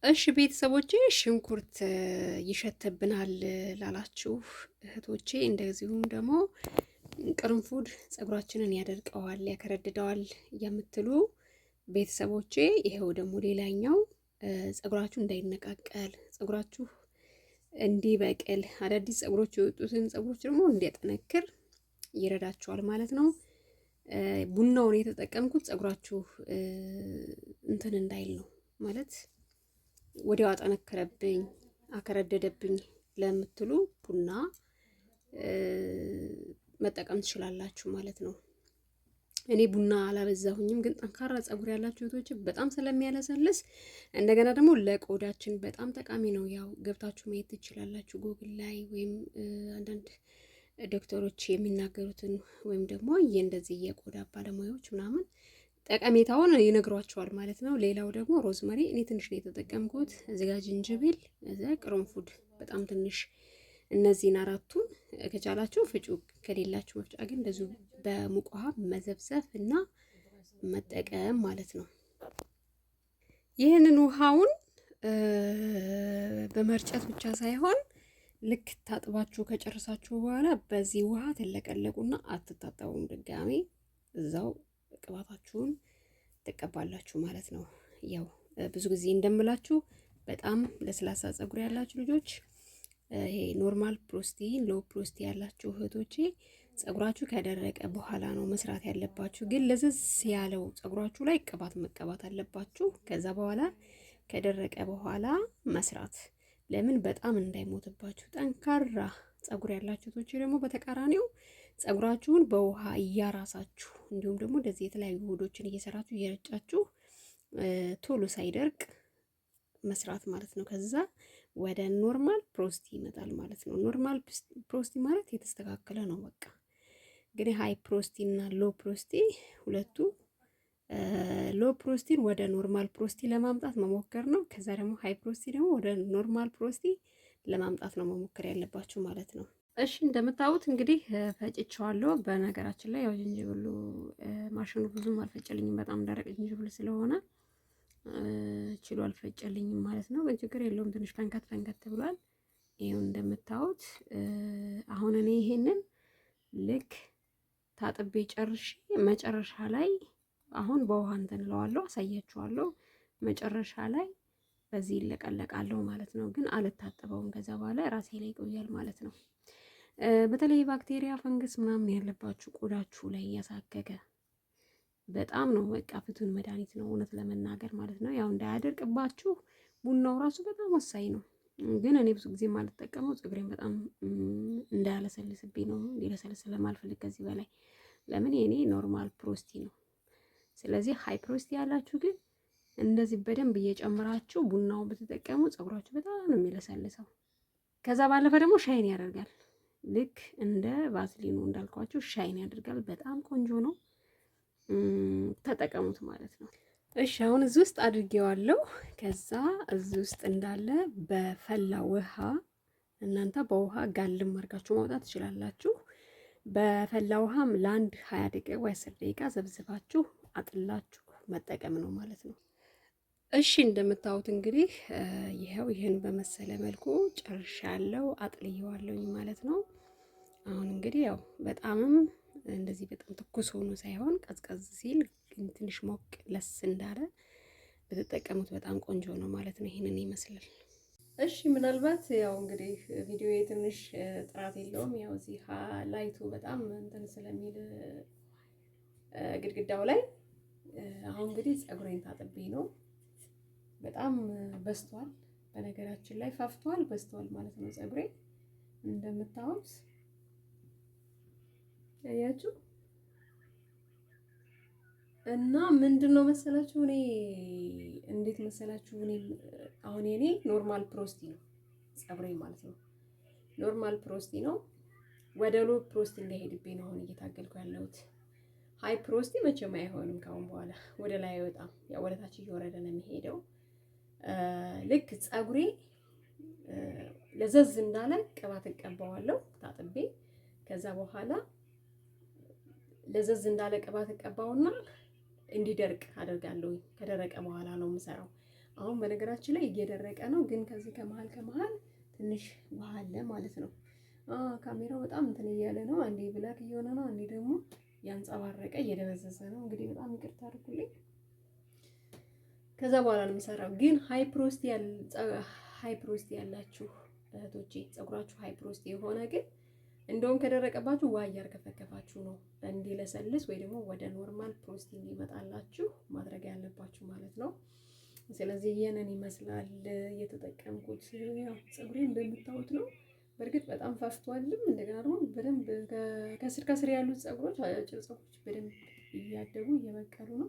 እሺ ቤተሰቦቼ ሽንኩርት ይሸተብናል ላላችሁ እህቶቼ እንደዚሁም ደግሞ ቅርንፉድ ፀጉራችንን ያደርቀዋል ያከረድደዋል የምትሉ ቤተሰቦቼ ይሄው ደግሞ ሌላኛው ፀጉራችሁ እንዳይነቃቀል ፀጉራችሁ እንዲበቅል አዳዲስ ፀጉሮች የወጡትን ፀጉሮች ደግሞ እንዲያጠነክር ይረዳችኋል ማለት ነው። ቡናውን የተጠቀምኩት ፀጉራችሁ እንትን እንዳይል ነው ማለት ወዲያው አጠነከረብኝ አከረደደብኝ ለምትሉ ቡና መጠቀም ትችላላችሁ ማለት ነው። እኔ ቡና አላበዛሁኝም፣ ግን ጠንካራ ፀጉር ያላችሁ እህቶች በጣም ስለሚያለሰልስ እንደገና ደግሞ ለቆዳችን በጣም ጠቃሚ ነው። ያው ገብታችሁ ማየት ትችላላችሁ ጎግል ላይ ወይም አንዳንድ ዶክተሮች የሚናገሩትን ወይም ደግሞ እንደዚህ የቆዳ ባለሙያዎች ምናምን ጠቀሜታውን ይነግሯቸዋል ማለት ነው። ሌላው ደግሞ ሮዝመሪ እኔ ትንሽ ነው የተጠቀምኩት። እዚህ ጋር ዝንጅብል፣ እዚህ ቅርንፉድ በጣም ትንሽ። እነዚህን አራቱን ከቻላችሁ ፍጩ፣ ከሌላችሁ መፍጫ ግን እንደዚሁ በሙቅ ውሃ መዘብዘፍ እና መጠቀም ማለት ነው። ይህንን ውሃውን በመርጨት ብቻ ሳይሆን ልክ ታጥባችሁ ከጨረሳችሁ በኋላ በዚህ ውሃ ትለቀለቁና አትታጠቡም። ድጋሜ እዛው ቅባታችሁን ትቀባላችሁ ማለት ነው። ያው ብዙ ጊዜ እንደምላችሁ በጣም ለስላሳ ፀጉር ያላችሁ ልጆች ይሄ ኖርማል ፕሮስቲ ሎ ፕሮስቲ ያላችሁ እህቶቼ ፀጉራችሁ ከደረቀ በኋላ ነው መስራት ያለባችሁ። ግን ለዘዝ ያለው ፀጉራችሁ ላይ ቅባት መቀባት አለባችሁ። ከዛ በኋላ ከደረቀ በኋላ መስራት፣ ለምን በጣም እንዳይሞትባችሁ። ጠንካራ ፀጉር ያላችሁ እህቶቼ ደግሞ በተቃራኒው ፀጉራችሁን በውሃ እያራሳችሁ እንዲሁም ደግሞ እንደዚህ የተለያዩ ውህዶችን እየሰራችሁ እየረጫችሁ ቶሎ ሳይደርቅ መስራት ማለት ነው። ከዛ ወደ ኖርማል ፕሮስቲ ይመጣል ማለት ነው። ኖርማል ፕሮስቲ ማለት የተስተካከለ ነው በቃ። እንግዲህ ሃይ ፕሮስቲ እና ሎ ፕሮስቲ ሁለቱ፣ ሎ ፕሮስቲን ወደ ኖርማል ፕሮስቲ ለማምጣት መሞከር ነው። ከዛ ደግሞ ሃይ ፕሮስቲ ደግሞ ወደ ኖርማል ፕሮስቲ ለማምጣት ነው መሞከር ያለባችሁ ማለት ነው። እሺ እንደምታዩት እንግዲህ ፈጭቼዋለሁ። በነገራችን ላይ ያው ዝንጅብሉ ማሽኑ ብዙም አልፈጨልኝም፣ በጣም ደረቅ ዝንጅብል ስለሆነ ችሎ አልፈጨልኝም ማለት ነው። ግን ችግር የለውም፣ ትንሽ ፈንከት ፈንከት ብሏል። ይሄው እንደምታዩት አሁን እኔ ይሄንን ልክ ታጥቤ ጨርሼ መጨረሻ ላይ አሁን በውሃ እንትን እለዋለሁ፣ አሳያችኋለሁ። መጨረሻ ላይ በዚህ ይለቀለቃለሁ ማለት ነው። ግን አልታጠበውም። ከዛ በኋላ ራሴ ላይ ይቆያል ማለት ነው። በተለይ ባክቴሪያ ፈንገስ ምናምን ያለባችሁ ቆዳችሁ ላይ ያሳከከ በጣም ነው በቃ ፍቱን መድኃኒት ነው እውነት ለመናገር ማለት ነው። ያው እንዳያደርቅባችሁ ቡናው ራሱ በጣም ወሳኝ ነው። ግን እኔ ብዙ ጊዜ የማልጠቀመው ፀጉሬን በጣም እንዳያለሰልስብኝ ነው። እንዲለሰልስ ስለማልፈልግ ከዚህ በላይ ለምን የኔ ኖርማል ፕሮስቲ ነው። ስለዚህ ሃይ ፕሮስቲ ያላችሁ ግን እንደዚህ በደንብ እየጨመራችሁ ቡናው ብትጠቀሙ ፀጉራችሁ በጣም ነው የሚለሰልሰው። ከዛ ባለፈ ደግሞ ሻይን ያደርጋል። ልክ እንደ ቫዝሊኑ እንዳልኳችሁ ሻይን ያደርጋል። በጣም ቆንጆ ነው፣ ተጠቀሙት ማለት ነው። እሺ አሁን እዚህ ውስጥ አድርጌዋለሁ። ከዛ እዚህ ውስጥ እንዳለ በፈላ ውሃ እናንተ በውሃ ጋልም አድርጋችሁ ማውጣት ትችላላችሁ። በፈላ ውሃም ለአንድ 20 ደቂቃ ወይ 10 ደቂቃ ዘብዝባችሁ አጥላችሁ መጠቀም ነው ማለት ነው። እሺ እንደምታዩት እንግዲህ ይሄው ይሄን በመሰለ መልኩ ጨርሻለሁ፣ አጥልየዋለሁኝ ማለት ነው። አሁን እንግዲህ ያው በጣምም እንደዚህ በጣም ትኩስ ሆኖ ሳይሆን ቀዝቀዝ ሲል ግን ትንሽ ሞቅ ለስ እንዳለ ብትጠቀሙት በጣም ቆንጆ ነው ማለት ነው። ይሄንን ይመስላል። እሺ ምናልባት ያው እንግዲህ ቪዲዮ ትንሽ ጥራት የለውም። ያው እዚህ ላይቱ በጣም እንትን ስለሚል ግድግዳው ላይ አሁን እንግዲህ ፀጉሬን ታጥቤ ነው። በጣም በስቷል፣ በነገራችን ላይ ፋፍቷል፣ በስቷል ማለት ነው ፀጉሬ እንደምታዩት ያያችሁ። እና ምንድነው መሰላችሁ እኔ እንዴት መሰላችሁ እኔ አሁን የኔ ኖርማል ፕሮስቲ ነው ፀጉሬ ማለት ነው። ኖርማል ፕሮስቲ ነው። ወደ ሎ ፕሮስቲ እንዳይሄድብኝ ነው አሁን እየታገልኩ ያለሁት። ሃይ ፕሮስቲ መቼም አይሆንም ካሁን በኋላ ወደ ላይ አይወጣም፣ ያው ወደ ታች እየወረደ ነው የሚሄደው። ልክ ፀጉሬ ለዘዝ እንዳለ ቅባት እቀባዋለሁ ታጥቤ። ከዛ በኋላ ለዘዝ እንዳለ ቅባት እቀባውና እንዲደርቅ አደርጋለሁ። ከደረቀ በኋላ ነው የምሰራው። አሁን በነገራችን ላይ እየደረቀ ነው፣ ግን ከዚህ ከመሀል ትንሽ ውሃ አለ ማለት ነው። ካሜራው በጣም እንትን እያለ ነው። አንዴ ብላክ እየሆነ ነው፣ አንዴ ደግሞ ያንጸባረቀ እየደበዘዘ ነው። እንግዲህ በጣም ይቅርታ አድርጉልኝ። ከዛ በኋላ ነው የምሰራው። ግን ሃይ ፕሮስቲ ያላችሁ እህቶቼ ፀጉራችሁ ሃይ ፕሮስቲ የሆነ ግን እንደውም ከደረቀባችሁ ውሃ እያርከፈከፋችሁ ነው እንዲለሰልስ ወይ ደግሞ ወደ ኖርማል ፕሮስቲ እንዲመጣላችሁ ማድረግ ያለባችሁ ማለት ነው። ስለዚህ ይሄንን ይመስላል የተጠቀምኩት። ያው ፀጉሬ እንደምታዩት ነው። በእርግጥ በጣም ፋፍቷልም። እንደገና ደግሞ በደንብ ከስር ያሉት ፀጉሮች አጭር ፀጉሮች በደንብ እያደጉ እየበቀሉ ነው።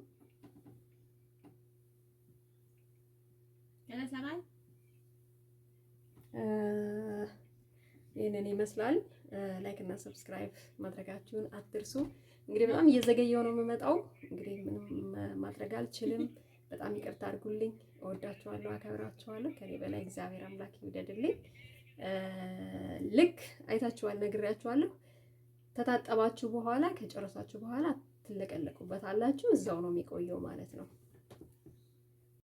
ይሄንን ይመስላል። ላይክ እና ሰብስክራይብ ማድረጋችሁን አትርሱ። እንግዲህ በጣም እየዘገየው ነው የምመጣው። እንግዲህ ምንም ማድረግ አልችልም። በጣም ይቅርታ አድርጉልኝ። እወዳችኋለሁ፣ አከብራችኋለሁ። ከኔ በላይ እግዚአብሔር አምላክ ይውደድልኝ። ልክ አይታችኋል፣ ነግሬያችኋለሁ። ከታጠባችሁ በኋላ ከጨረሳችሁ በኋላ ትለቀለቁበታላችሁ። እዛው ነው የሚቆየው ማለት ነው።